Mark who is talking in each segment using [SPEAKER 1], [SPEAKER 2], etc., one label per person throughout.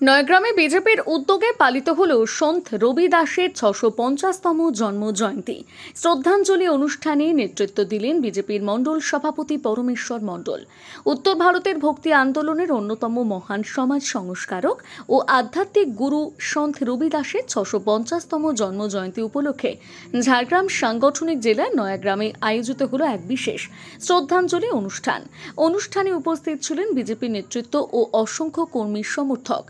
[SPEAKER 1] নয়াগ্রামে বিজেপির উদ্যোগে পালিত হল সন্ত রবি দাসের ৬৫০তম জন্ম জয়ন্তী। শ্রদ্ধাঞ্জলি অনুষ্ঠানে নেতৃত্ব দিলেন বিজেপির মণ্ডল সভাপতি পরমেশ্বর মণ্ডল। উত্তর ভারতের ভক্তি আন্দোলনের অন্যতম মহান সমাজ সংস্কারক ও আধ্যাত্মিক গুরু সন্ত রবি দাসের ৬৫০তম জন্ম জয়ন্তী উপলক্ষে ঝাড়গ্রাম সাংগঠনিক জেলার নয়াগ্রামে আয়োজিত হল এক বিশেষ শ্রদ্ধাঞ্জলি অনুষ্ঠানে উপস্থিত ছিলেন বিজেপি নেতৃত্ব ও অসংখ্য কর্মী সমর্থক।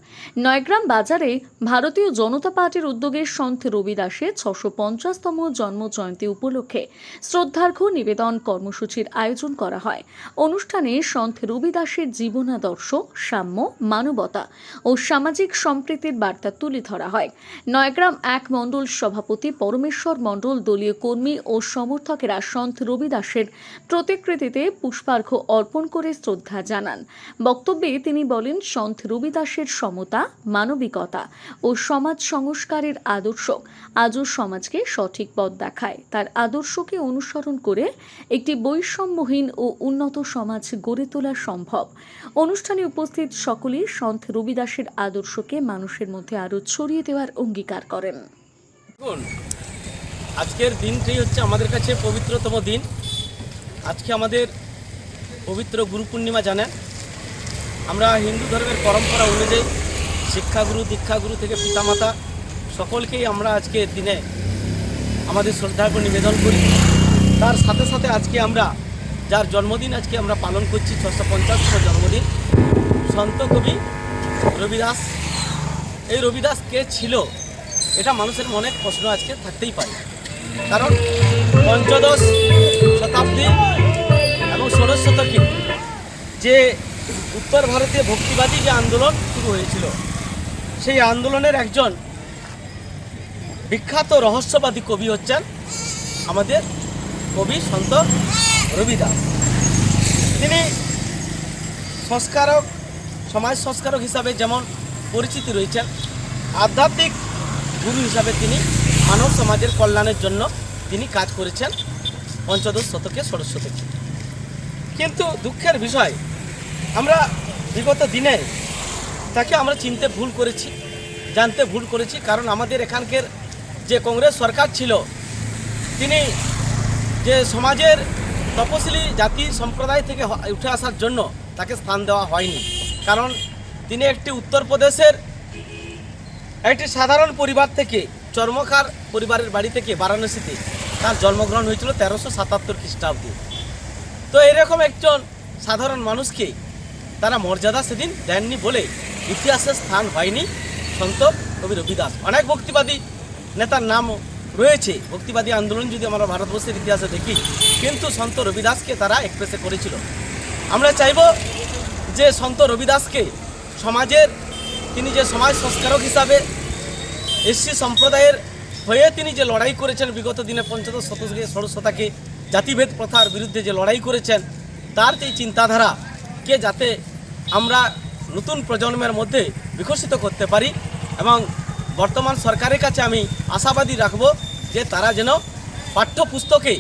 [SPEAKER 1] নয়গ্রাম বাজারে ভারতীয় জনতা পার্টির উদ্যোগে সন্ত রবি দাসের ৬৫০তম জন্ম জয়ন্তী উপলক্ষে শ্রদ্ধার্ঘ্য নিবেদন কর্মসূচির আয়োজন করা হয়। অনুষ্ঠানে সন্ত রবি দাসের জীবনাদর্শ, সাম্য, মানবতা ও সামাজিক সম্প্রীতির বার্তা তুলে ধরা হয়। নয়গ্রাম এক মণ্ডল সভাপতি পরমেশ্বর মণ্ডল, দলীয় কর্মী ও সমর্থকেরা সন্ত রবি দাসের প্রতিকৃতিতে পুষ্পার্ঘ্য অর্পণ করে শ্রদ্ধা জানান। বক্তব্যে তিনি বলেন, সন্ত রবি দাসের সমতা, মানবিকতা ও সমাজ সংস্কারের আদর্শ আজও সমাজকে সঠিক পথ দেখায়। তার আদর্শকে অনুসরণ করে একটি বৈষম্যহীন ও উন্নত সমাজ গড়ে তোলা সম্ভব। অনুষ্ঠানে উপস্থিত সকলেই সন্ত রবি দাসের আদর্শকে মানুষের মধ্যে আরও ছড়িয়ে দেওয়ার অঙ্গীকার করেন।
[SPEAKER 2] আজকের দিনটি হচ্ছে আমাদের কাছে পবিত্রতম দিন। আজকে আমাদের পবিত্র গুরু পূর্ণিমা জানেন। আমরা হিন্দু ধর্মের পরম্পরা অনুযায়ী শিক্ষাগুরু, দীক্ষাগুরু থেকে পিতামাতা সকলকেই আমরা আজকের দিনে আমাদের শ্রদ্ধার্ঘ্য নিবেদন করি। তার সাথে সাথে আজকে আমরা যার জন্মদিন আজকে আমরা পালন করছি, ৬৫০তম জন্মদিন, সন্ত কবি রবিদাস। এই রবিদাস কে ছিল, এটা মানুষের মনে প্রশ্ন আজকে থাকতেই পারে। কারণ পঞ্চদশ শতাব্দী এবং ১৬শ শতকে যে উত্তর ভারতীয় ভক্তিবাদী যে আন্দোলন শুরু হয়েছিল, সেই আন্দোলনের একজন বিখ্যাত রহস্যবাদী কবি হচ্ছেন আমাদের কবি সন্ত রবিদাস। তিনি সংস্কারক, সমাজ সংস্কারক হিসাবে যেমন পরিচিতি রয়েছেন, আধ্যাত্মিক গুরু হিসাবে তিনি মানব সমাজের কল্যাণের জন্য তিনি কাজ করেছেন পঞ্চদশ শতকে, ষোড়শ শতকে। কিন্তু দুঃখের বিষয়, আমরা বিগত দিনে তাকে আমরা চিনতে ভুল করেছি, জানতে ভুল করেছি। কারণ আমাদের এখানকার যে কংগ্রেস সরকার ছিল, তিনি যে সমাজের তপশিলি জাতি সম্প্রদায় থেকে উঠে আসার জন্য তাকে স্থান দেওয়া হয়নি। কারণ তিনি একটি উত্তরপ্রদেশের একটি সাধারণ পরিবার থেকে, চর্মকার পরিবারের বাড়ি থেকে বারাণসীতে তার জন্মগ্রহণ হয়েছিল ১৩৭৭ খ্রিস্টাব্দে। তো এরকম একজন সাধারণ মানুষকে তারা মর্যাদা সেদিন দেননি বলে ইতিহাসে স্থান হয়নি সন্ত কবি রবিদাস। অনেক ভক্তিবাদী নেতার নাম রয়েছে, ভক্তিবাদী আন্দোলন যদি আমরা ভারতবর্ষের ইতিহাসে দেখি, কিন্তু সন্ত রবিদাসকে তারা এক্সপ্রেসে করেছিল। আমরা চাইব যে সন্ত রবিদাসকে সমাজের, তিনি যে সমাজ সংস্কারক হিসাবে এসসি সম্প্রদায়ের হয়ে তিনি যে লড়াই করেছেন বিগত দিনে পঞ্চদশ শতকে, ষোড়শ শতকে জাতিভেদ প্রথার বিরুদ্ধে যে লড়াই করেছেন, তার যে চিন্তাধারাকে যাতে আমরা নতুন প্রজন্মের মধ্যে বিকশিত করতে পারি। এবং বর্তমান সরকারের কাছে আমি আশাবাদী রাখব যে তারা যেন পাঠ্যপুস্তকে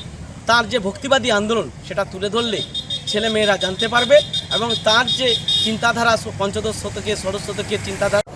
[SPEAKER 2] তার যে ভক্তিবাদী আন্দোলন সেটা তুলে ধরলে ছেলেমেয়েরা জানতে পারবে এবং তার যে চিন্তাধারা পঞ্চদশ শতকে, ষোড়শ শতকের চিন্তাধারা